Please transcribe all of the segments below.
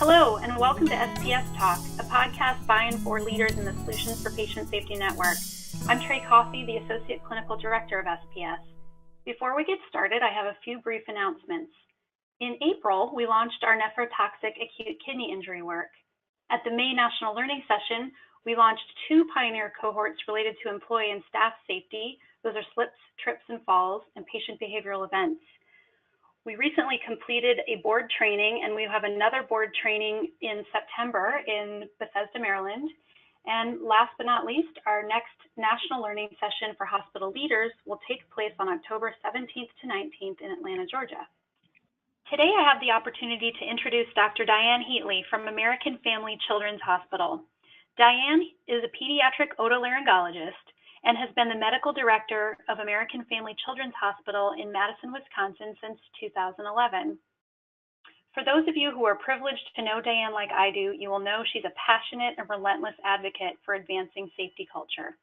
Hello, and welcome to SPS Talk, a podcast by and for leaders in the Solutions for Patient Safety Network. I'm Trey Coffey, the Associate Clinical Director of SPS. Before we get started, I have a few brief announcements. In April, we launched our nephrotoxic acute kidney injury work. At the May National Learning Session, we launched 2 pioneer cohorts related to employee and staff safety. Those are slips, trips, and falls, and patient behavioral events. We recently completed a board training, and we have another board training in September in Bethesda, Maryland. And last but not least, our next National Learning Session for hospital leaders will take place on October 17th to 19th in Atlanta, Georgia. Today, I have the opportunity to introduce Dr. Diane Heatley from American Family Children's Hospital. Diane is a pediatric otolaryngologist and has been the medical director of American Family Children's Hospital in Madison, Wisconsin since 2011. For those of you who are privileged to know Diane like I do, you will know she's a passionate and relentless advocate for advancing safety culture.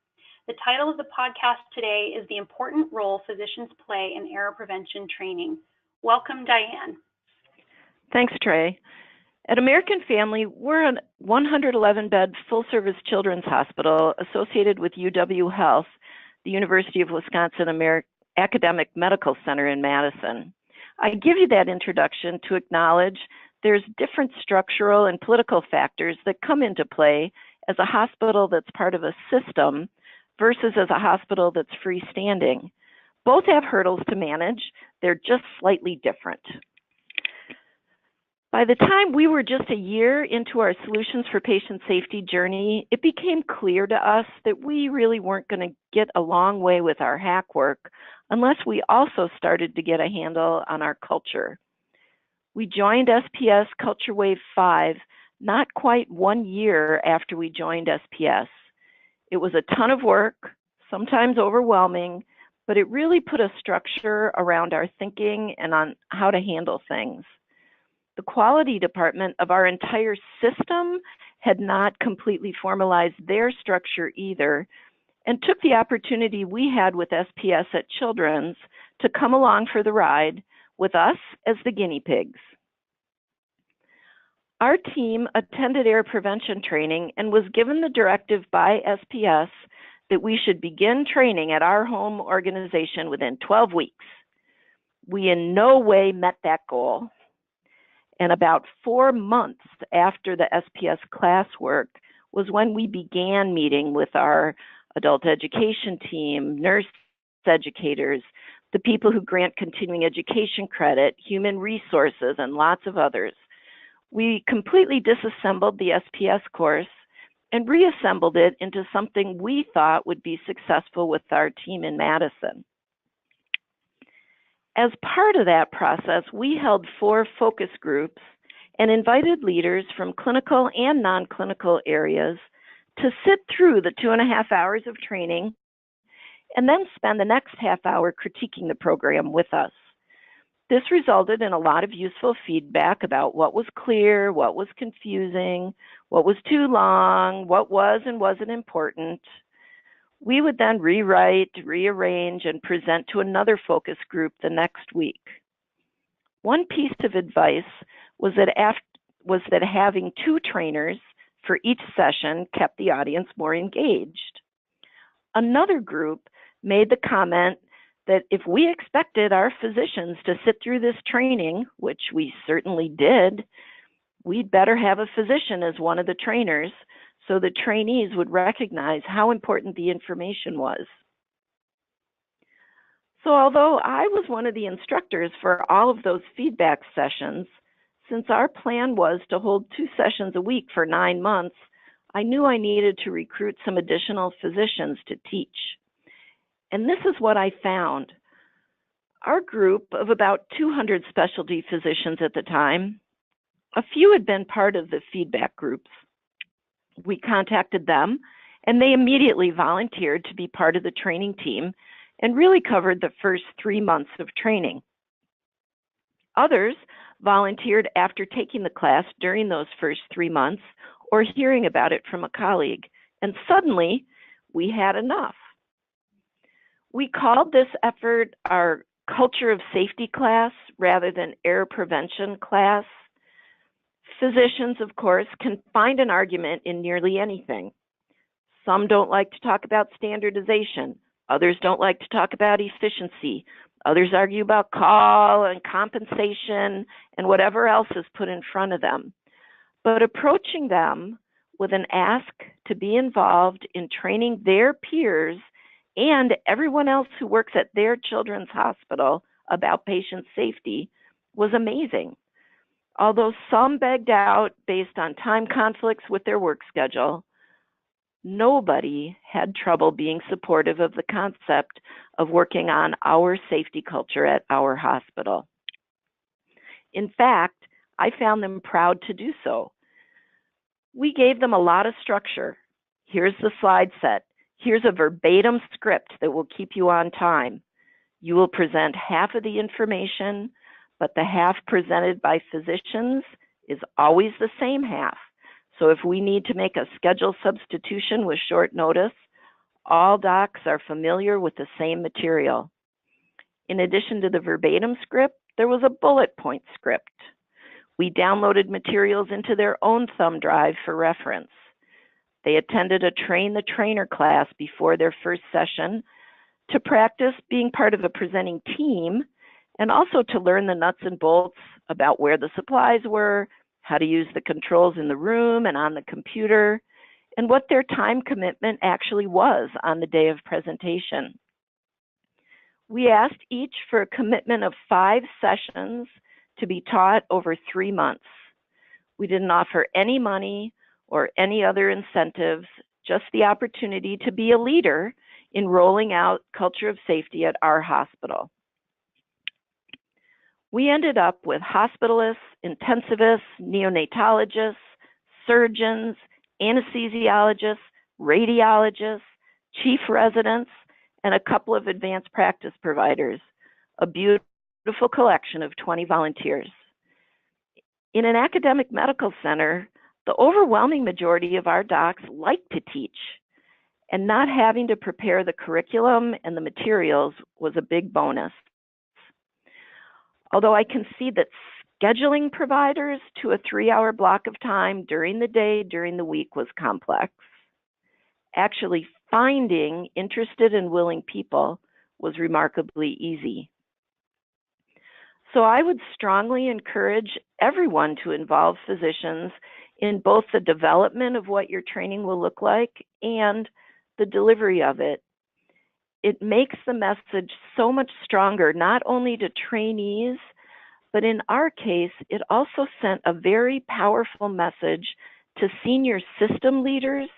The title of the podcast today is The Important Role Physicians Play in Error Prevention Training. Welcome, Diane. Thanks, Trey. At American Family, we're a 111-bed full-service children's hospital associated with UW Health, the University of Wisconsin Academic Medical Center in Madison. I give you that introduction to acknowledge there's different structural and political factors that come into play as a hospital that's part of a system versus as a hospital that's freestanding. Both have hurdles to manage. They're just slightly different. By the time we were just a year into our Solutions for Patient Safety journey, it became clear to us that we really weren't going to get a long way with our hack work unless we also started to get a handle on our culture. We joined SPS Culture Wave 5 not quite 1 year after we joined SPS. It was a ton of work, sometimes overwhelming, but it really put a structure around our thinking and on how to handle things. The quality department of our entire system had not completely formalized their structure either, and took the opportunity we had with SPS at Children's to come along for the ride with us as the guinea pigs. Our team attended error prevention training and was given the directive by SPS that we should begin training at our home organization within 12 weeks. We in no way met that goal. And about 4 months after the SPS classwork was when we began meeting with our adult education team, nurse educators, the people who grant continuing education credit, human resources, and lots of others. We completely disassembled the SPS course and reassembled it into something we thought would be successful with our team in Madison. As part of that process, we held 4 focus groups and invited leaders from clinical and non-clinical areas to sit through the 2.5 hours of training and then spend the next half hour critiquing the program with us. This resulted in a lot of useful feedback about what was clear, what was confusing, what was too long, what was and wasn't important. We would then rewrite, rearrange, and present to another focus group the next week. One piece of advice was that having 2 trainers for each session kept the audience more engaged. Another group made the comment that if we expected our physicians to sit through this training, which we certainly did, we'd better have a physician as one of the trainers so the trainees would recognize how important the information was. So although I was one of the instructors for all of those feedback sessions, since our plan was to hold 2 sessions a week for 9 months, I knew I needed to recruit some additional physicians to teach. And this is what I found. Our group of about 200 specialty physicians at the time, a few had been part of the feedback groups. We contacted them, and they immediately volunteered to be part of the training team and really covered the first 3 months of training. Others volunteered after taking the class during those first 3 months or hearing about it from a colleague, and suddenly we had enough. We called this effort our Culture of Safety class rather than Error Prevention class. Physicians, of course, can find an argument in nearly anything. Some don't like to talk about standardization. Others don't like to talk about efficiency. Others argue about call and compensation and whatever else is put in front of them. But approaching them with an ask to be involved in training their peers and everyone else who works at their children's hospital about patient safety was amazing. Although some begged out based on time conflicts with their work schedule, nobody had trouble being supportive of the concept of working on our safety culture at our hospital. In fact, I found them proud to do so. We gave them a lot of structure. Here's the slide set. Here's a verbatim script that will keep you on time. You will present half of the information, but the half presented by physicians is always the same half. So if we need to make a schedule substitution with short notice, all docs are familiar with the same material. In addition to the verbatim script, there was a bullet point script. We downloaded materials into their own thumb drive for reference. They attended a train the trainer class before their first session to practice being part of a presenting team and also to learn the nuts and bolts about where the supplies were, how to use the controls in the room and on the computer, and what their time commitment actually was on the day of presentation. We asked each for a commitment of 5 sessions to be taught over 3 months. We didn't offer any money or any other incentives, just the opportunity to be a leader in rolling out culture of safety at our hospital. We ended up with hospitalists, intensivists, neonatologists, surgeons, anesthesiologists, radiologists, chief residents, and a couple of advanced practice providers, a beautiful collection of 20 volunteers. In an academic medical center, the overwhelming majority of our docs like to teach, and not having to prepare the curriculum and the materials was a big bonus. Although I can see that scheduling providers to a 3-hour block of time during the day, during the week was complex. Actually, finding interested and willing people was remarkably easy. So I would strongly encourage everyone to involve physicians in both the development of what your training will look like and the delivery of it. It makes the message so much stronger, not only to trainees, but in our case, it also sent a very powerful message to senior system leaders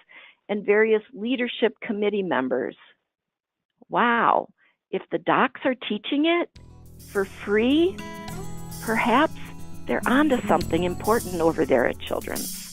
and various leadership committee members. Wow, if the docs are teaching it for free, perhaps they're onto something important over there at Children's.